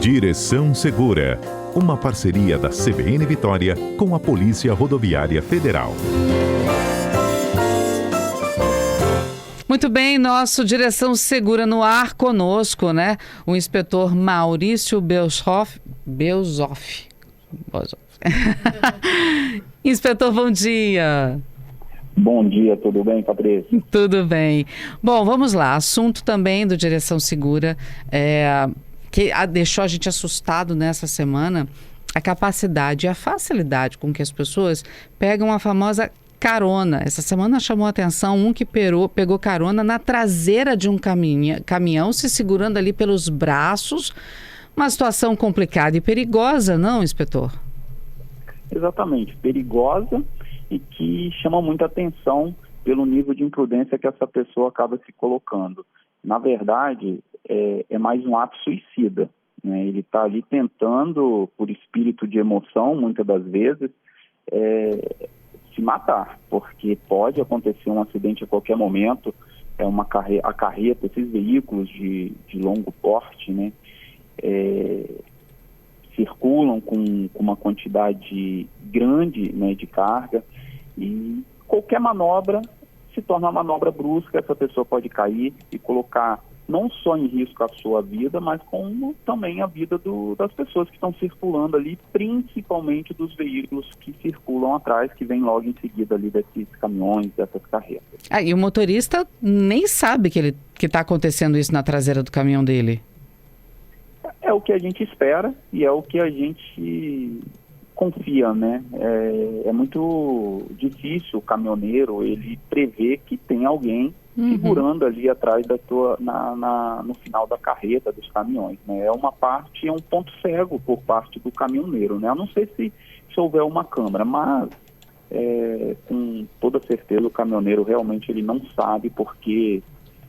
Direção Segura, uma parceria da CBN Vitória com a Polícia Rodoviária Federal. Muito bem, nosso Direção Segura no ar conosco, né? O inspetor Maurício Belzoff. Inspetor, bom dia. Bom dia, tudo bem, Patrícia? Tudo bem. Bom, vamos lá. Assunto também do Direção Segura, que deixou a gente assustado nessa semana, a capacidade e a facilidade com que as pessoas pegam a famosa carona. Essa semana chamou a atenção um que pegou carona na traseira de um caminhão, se segurando ali pelos braços. Uma situação complicada e perigosa, não, inspetor? Exatamente, perigosa e que chama muita atenção pelo nível de imprudência que essa pessoa acaba se colocando. Na verdade, é mais um ato suicida, né? Ele está ali tentando, por espírito de emoção, muitas das vezes, se matar, porque pode acontecer um acidente a qualquer momento. A carreta, esses veículos de longo porte, né, circulam com uma quantidade grande, né, de carga, e qualquer manobra se torna uma manobra brusca. Essa pessoa pode cair e colocar não só em risco a sua vida, mas como também a vida das pessoas que estão circulando ali, principalmente dos veículos que circulam atrás, que vem logo em seguida ali desses caminhões, dessas carretas. E o motorista nem sabe que está acontecendo isso na traseira do caminhão dele. É o que a gente espera e é o que a gente confia, né? É muito difícil o caminhoneiro ele prever que tem alguém segurando ali atrás no final da carreta dos caminhões, né? É um ponto cego por parte do caminhoneiro, né? Eu não sei se houver uma câmera, mas com toda certeza o caminhoneiro realmente ele não sabe, porque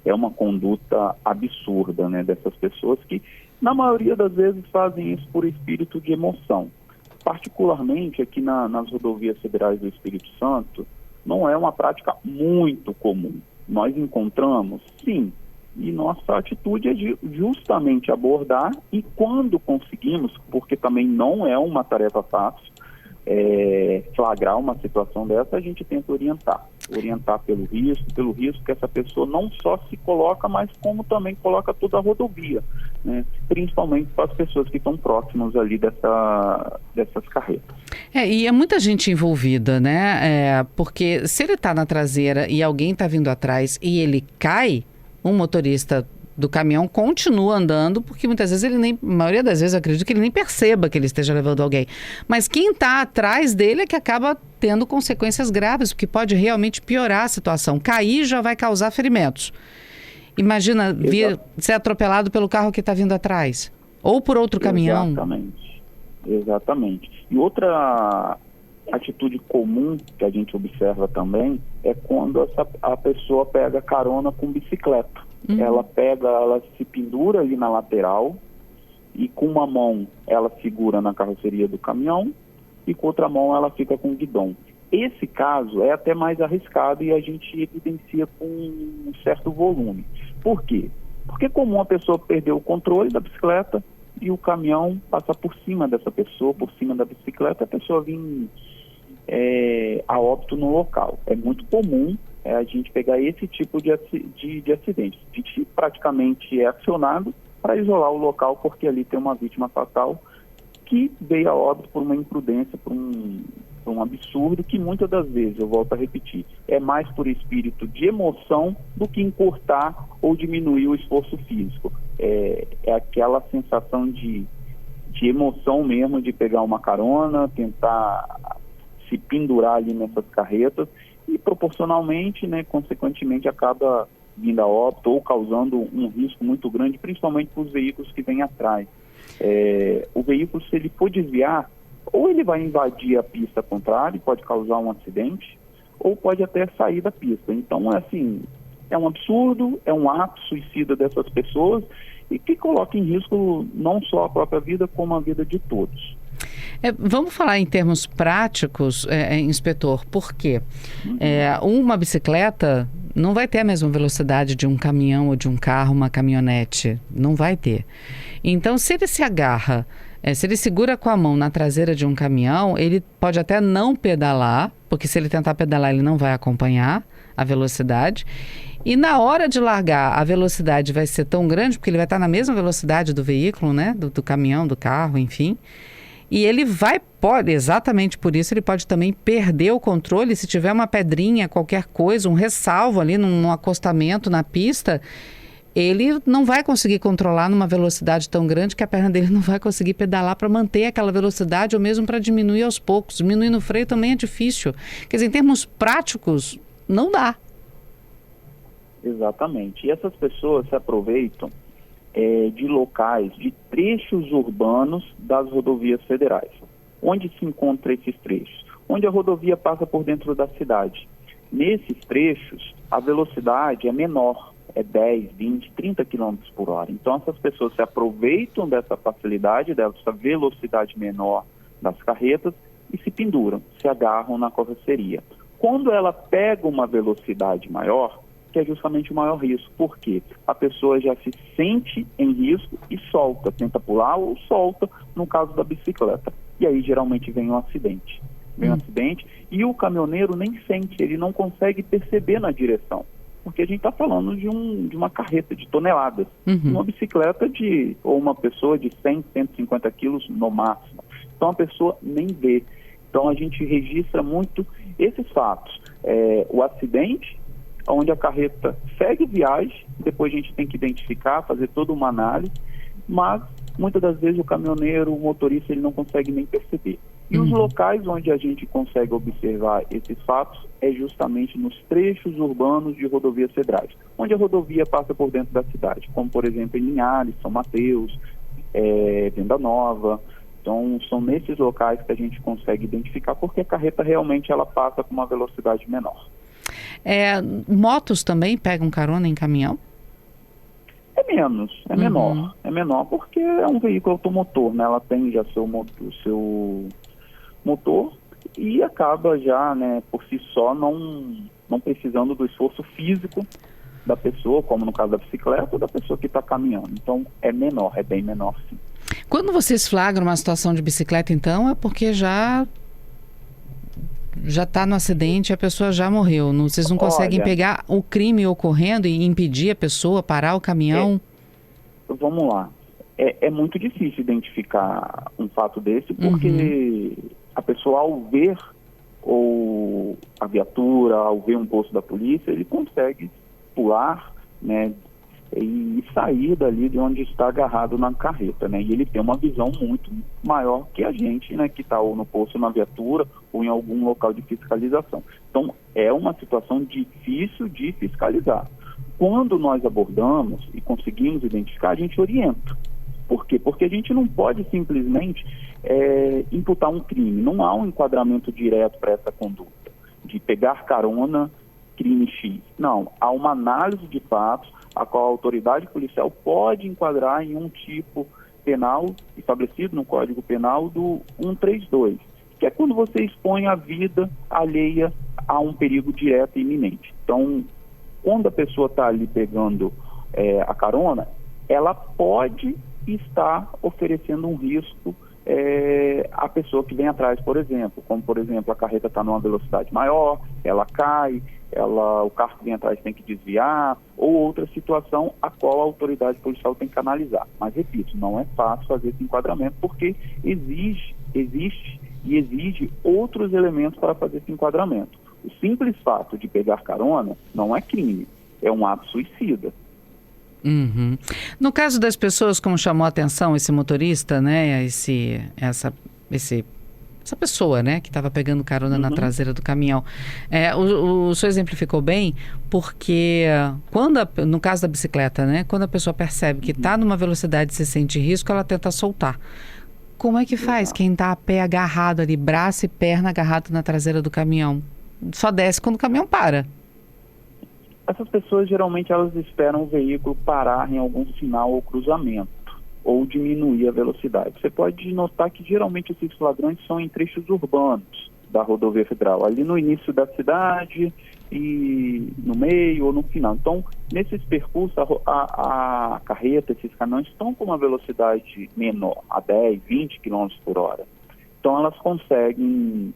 é uma conduta absurda, né, dessas pessoas que na maioria das vezes fazem isso por espírito de emoção. Particularmente aqui nas rodovias federais do Espírito Santo, não é uma prática muito comum. Nós encontramos, sim, e nossa atitude é justamente abordar, e quando conseguimos, porque também não é uma tarefa fácil, flagrar uma situação dessa, a gente tenta orientar pelo risco que essa pessoa não só se coloca, mas como também coloca toda a rodovia, né? Principalmente para as pessoas que estão próximas ali dessas carretas. E é muita gente envolvida, né? Porque se ele está na traseira e alguém está vindo atrás e ele cai, um motorista do caminhão continua andando, porque muitas vezes a maioria das vezes eu acredito que ele nem perceba que ele esteja levando alguém. Mas quem está atrás dele é que acaba tendo consequências graves, porque pode realmente piorar a situação. Cair já vai causar ferimentos. Imagina ser atropelado pelo carro que está vindo atrás, ou por outro caminhão. Exatamente. E outra atitude comum que a gente observa também é quando a pessoa pega carona com bicicleta. Ela se pendura ali na lateral e com uma mão ela segura na carroceria do caminhão e com outra mão ela fica com o guidão. Esse caso é até mais arriscado e a gente evidencia com um certo volume. Por quê? Porque é comum a pessoa perder o controle da bicicleta e o caminhão passar por cima dessa pessoa, por cima da bicicleta, a pessoa vir a óbito no local. É muito comum a gente pegar esse tipo de acidente. A gente praticamente é acionado para isolar o local, porque ali tem uma vítima fatal que veio a óbito por uma imprudência, por um absurdo, que muitas das vezes, eu volto a repetir, é mais por espírito de emoção do que encurtar ou diminuir o esforço físico. É aquela sensação de emoção mesmo, de pegar uma carona, tentar se pendurar ali nessas carretas e proporcionalmente, né, consequentemente acaba vindo a óbito ou causando um risco muito grande, principalmente para os veículos que vêm atrás. O veículo, se ele for desviar, ou ele vai invadir a pista contrária e pode causar um acidente, ou pode até sair da pista. Então, é um absurdo, é um ato suicida dessas pessoas e que coloca em risco não só a própria vida, como a vida de todos. Vamos falar em termos práticos, inspetor, por quê? Uma bicicleta, não vai ter a mesma velocidade de um caminhão ou de um carro, uma caminhonete. Não vai ter. Então, se ele se agarra, se ele segura com a mão na traseira de um caminhão, ele pode até não pedalar, porque se ele tentar pedalar, ele não vai acompanhar a velocidade. E na hora de largar, a velocidade vai ser tão grande, porque ele vai estar na mesma velocidade do veículo, né? Do caminhão, do carro, enfim. E ele pode, exatamente por isso, ele pode também perder o controle. Se tiver uma pedrinha, qualquer coisa, um ressalvo ali num acostamento na pista, ele não vai conseguir controlar numa velocidade tão grande que a perna dele não vai conseguir pedalar para manter aquela velocidade ou mesmo para diminuir aos poucos. Diminuir no freio também é difícil. Quer dizer, em termos práticos, não dá. Exatamente. E essas pessoas se aproveitam de locais, de trechos urbanos das rodovias federais. Onde se encontra esses trechos? Onde a rodovia passa por dentro da cidade. Nesses trechos, a velocidade é menor, é 10, 20, 30 km por hora. Então, essas pessoas se aproveitam dessa facilidade, dessa velocidade menor das carretas e se penduram, se agarram na carroceria. Quando ela pega uma velocidade maior, que é justamente o maior risco. Por quê? A pessoa já se sente em risco e solta, tenta pular ou solta, no caso da bicicleta. E aí, geralmente, vem um acidente. Vem um acidente e o caminhoneiro nem sente, ele não consegue perceber na direção. Porque a gente está falando de uma carreta de toneladas. Uma bicicleta ou uma pessoa de 100, 150 quilos no máximo. Então, a pessoa nem vê. Então, a gente registra muito esses fatos. O acidente, onde a carreta segue viagem, depois a gente tem que identificar, fazer toda uma análise, mas muitas das vezes o caminhoneiro, o motorista, ele não consegue nem perceber. E os locais onde a gente consegue observar esses fatos é justamente nos trechos urbanos de rodovias federais, onde a rodovia passa por dentro da cidade, como por exemplo em Linhares, São Mateus, Venda Nova. Então são nesses locais que a gente consegue identificar, porque a carreta realmente ela passa com uma velocidade menor. Motos também pegam carona em caminhão? É menor. É menor porque é um veículo automotor, né? Ela tem já seu motor e acaba já, né, por si só, não precisando do esforço físico da pessoa, como no caso da bicicleta ou da pessoa que está caminhando. Então é menor, é bem menor, sim. Quando vocês flagram uma situação de bicicleta, então, é porque já está no acidente, a pessoa já morreu. Vocês não conseguem pegar o crime ocorrendo e impedir a pessoa, parar o caminhão? Vamos lá. É muito difícil identificar um fato desse, porque a pessoa, ao ver a viatura, ao ver um posto da polícia, ele consegue pular, né, e sair dali de onde está agarrado na carreta, né? E ele tem uma visão muito maior que a gente, né, que está ou no posto, na viatura, ou em algum local de fiscalização. Então, é uma situação difícil de fiscalizar. Quando nós abordamos e conseguimos identificar, a gente orienta. Por quê? Porque a gente não pode simplesmente imputar um crime. Não há um enquadramento direto para essa conduta, de pegar carona, crime X. Não, há uma análise de fatos, a qual a autoridade policial pode enquadrar em um tipo penal estabelecido no Código Penal do 132, que é quando você expõe a vida alheia a um perigo direto e iminente. Então, quando a pessoa está ali pegando a carona, ela pode estar oferecendo um risco à pessoa que vem atrás, por exemplo. Como, por exemplo, a carreta está numa velocidade maior, ela cai, o carro que vem atrás tem que desviar, ou outra situação a qual a autoridade policial tem que analisar. Mas, repito, não é fácil fazer esse enquadramento, porque existe outros elementos para fazer esse enquadramento. O simples fato de pegar carona não é crime, é um ato suicida. No caso das pessoas, como chamou a atenção esse motorista, né, essa pessoa, né, que estava pegando carona na traseira do caminhão, o senhor exemplificou bem, porque no caso da bicicleta, né, quando a pessoa percebe que está numa velocidade e se sente risco, ela tenta soltar. Como é que faz quem está a pé agarrado ali, braço e perna agarrado na traseira do caminhão? Só desce quando o caminhão para. Essas pessoas, geralmente, elas esperam o veículo parar em algum sinal ou cruzamento, ou diminuir a velocidade. Você pode notar que, geralmente, esses flagrantes são em trechos urbanos da rodovia federal, ali no início da cidade, e no meio ou no final. Então, nesses percursos, a carreta, esses caminhões estão com uma velocidade menor, a 10, 20 km por hora. Então, elas conseguem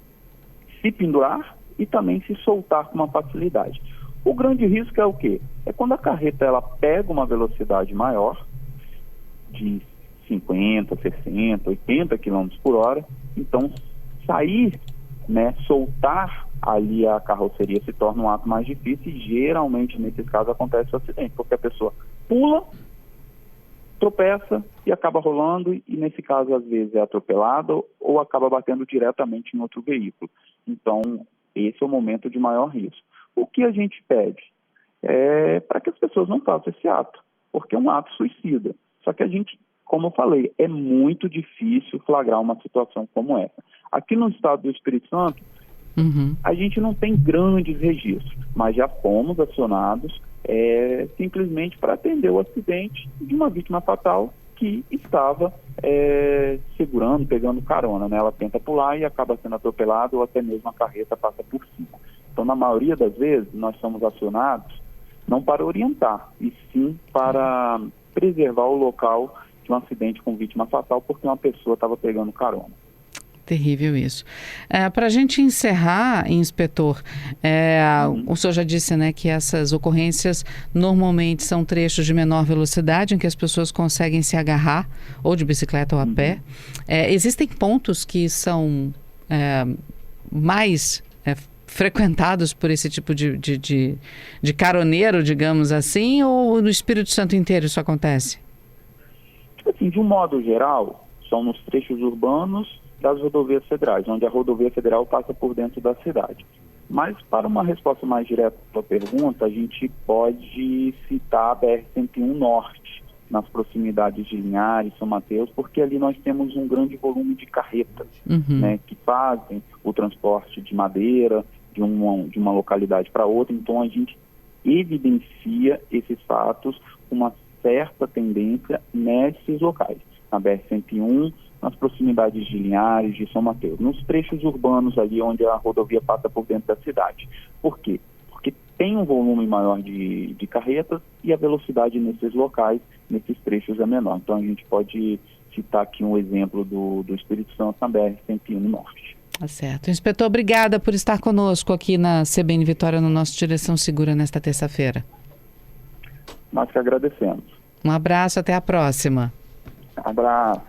se pendurar e também se soltar com uma facilidade. O grande risco é o quê? É quando a carreta ela pega uma velocidade maior, de 50, 60, 80 km por hora, então sair, soltar ali a carroceria se torna um ato mais difícil e geralmente nesses casos acontece o acidente, porque a pessoa pula, tropeça e acaba rolando e nesse caso às vezes é atropelado ou acaba batendo diretamente em outro veículo. Então esse é o momento de maior risco. O que a gente pede é para que as pessoas não façam esse ato, porque é um ato suicida. Só que a gente, como eu falei, é muito difícil flagrar uma situação como essa. Aqui no estado do Espírito Santo, a gente não tem grandes registros, mas já fomos acionados simplesmente para atender o acidente de uma vítima fatal que estava segurando, pegando carona, né? Ela tenta pular e acaba sendo atropelada ou até mesmo a carreta passa por cima. Então, na maioria das vezes, nós somos acionados não para orientar, e sim para preservar o local de um acidente com vítima fatal porque uma pessoa estava pegando carona. Terrível isso. Para a gente encerrar, inspetor, o senhor já disse, né, que essas ocorrências normalmente são trechos de menor velocidade em que as pessoas conseguem se agarrar, ou de bicicleta ou a pé. Existem pontos que são mais frequentados por esse tipo de caroneiro, digamos assim, ou no Espírito Santo inteiro isso acontece? Assim, de um modo geral, são nos trechos urbanos das rodovias federais, onde a rodovia federal passa por dentro da cidade. Mas, para uma resposta mais direta à sua pergunta, a gente pode citar a BR-101 Norte, nas proximidades de Linhares, São Mateus, porque ali nós temos um grande volume de carretas, que fazem o transporte de madeira de uma localidade para outra. Então, a gente evidencia esses fatos com uma certa tendência nesses locais. Na BR-101, nas proximidades de Linhares, de São Mateus, nos trechos urbanos ali onde a rodovia passa por dentro da cidade. Por quê? Porque tem um volume maior de carretas e a velocidade nesses locais, nesses trechos é menor. Então a gente pode citar aqui um exemplo do Espírito Santo na BR-101 Norte. Tá certo. Inspetor, obrigada por estar conosco aqui na CBN Vitória, no nosso Direção Segura, nesta terça-feira. Nós que agradecemos. Um abraço, até a próxima. Abraço.